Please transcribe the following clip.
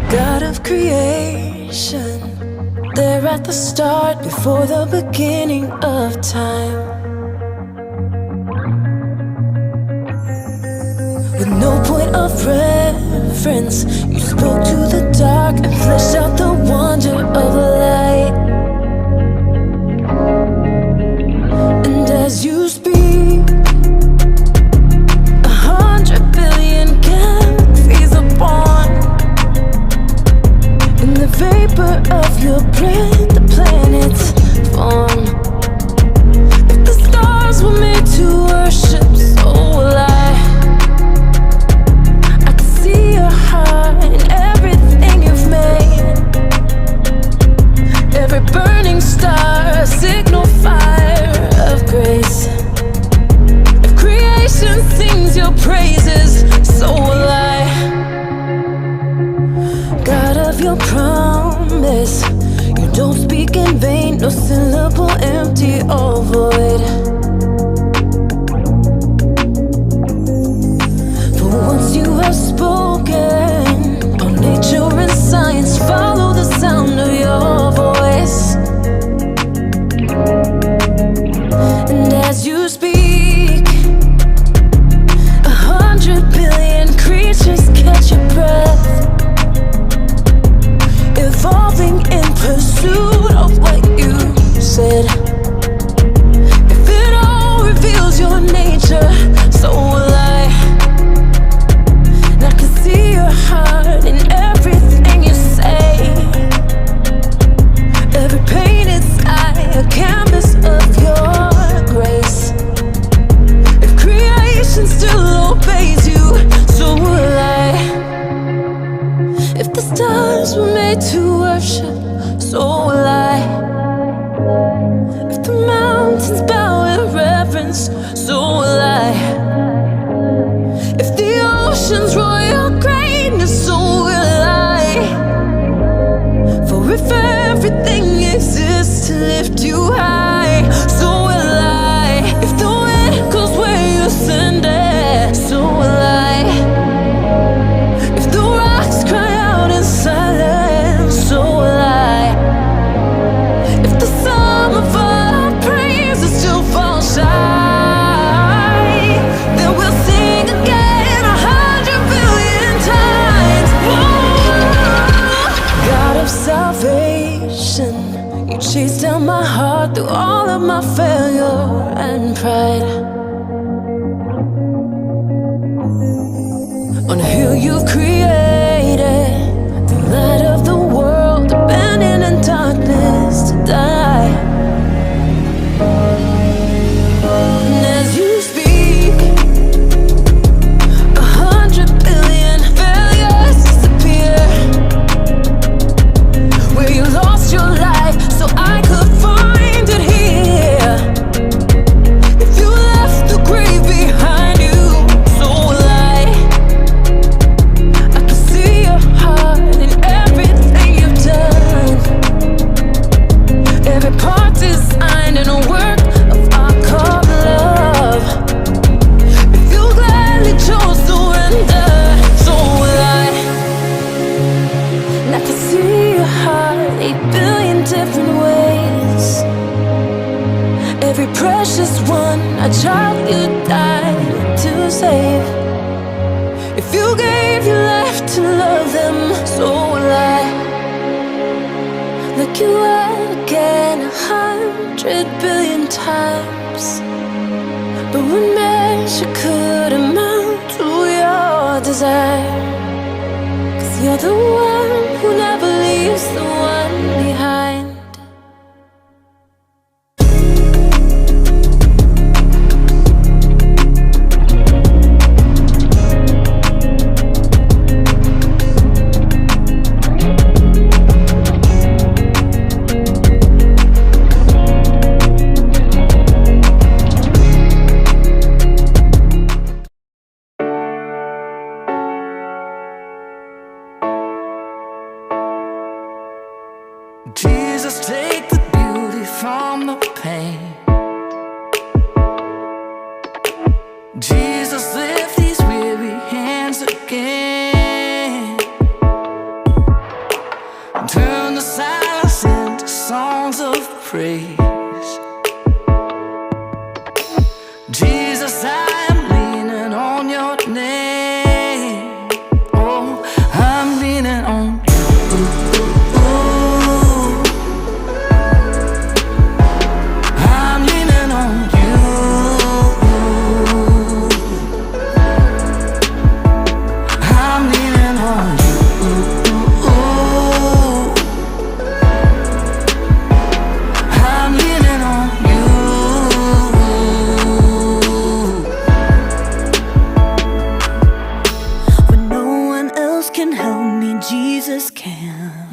God of creation, there at the start, before the beginning of time. With no point of reference, you spoke to the dark and fleshed out the wonder of light. And as you speak, 100 billion galaxies are born. In the vapor of your breath, the planets form. If the stars were made to worship, so will I. I can see your heart in everything you've made. Every burning star, a signal fire of grace. If creation sings your praises, so will I. God of your promise, you don't speak in vain, no syllable empty or void. For once you have spoken, all nature and science follow the sound of your voice. And as you speak, 100 billion creatures catch your breath, evolving in pursuit of what you said. If it all reveals your nature, so will I. And I can see your heart in everything you say. Every painted sky, a canvas of your grace. If creation still obeys you, so will I. If the stars were made to worship, so will I. If the mountains bow in reverence, so will I. If the oceans roar your greatness, so will I. For if everything exists to lift you high, so will I. If the wind goes where you send it, so will I. If the rocks cry out in silence, so will I. If the sum of our praises still falls shy, then we'll sing again 100 billion times. Whoa. God of salvation, you chased down my heart through all of my failure and pride. On a hill you've created, the light of the world, abandoned in darkness to die. And as you speak, 100 billion failures disappear. Where you lost your life so I could find it here. If you left the grave behind you, so will I. I can see your heart in everything you've done. Every part designed in a work of art called love. If you gladly chose surrender, so will I. And I can see your heart 8 billion different ways. Every precious one, a child you died to save. If you gave your life to love them, so will I. Look you at again 100 billion times, but what measure could amount to your desire? 'Cause you're the one who never leaves the one behind. Jesus, take the beauty from the pain. Jesus, lift these weary hands again. praise. Jesus, I am leaning on your name. Oh, I'm leaning on you. I'm leaning on you. I'm leaning on you. I'm leaning on you. When no one else can help me, Jesus can.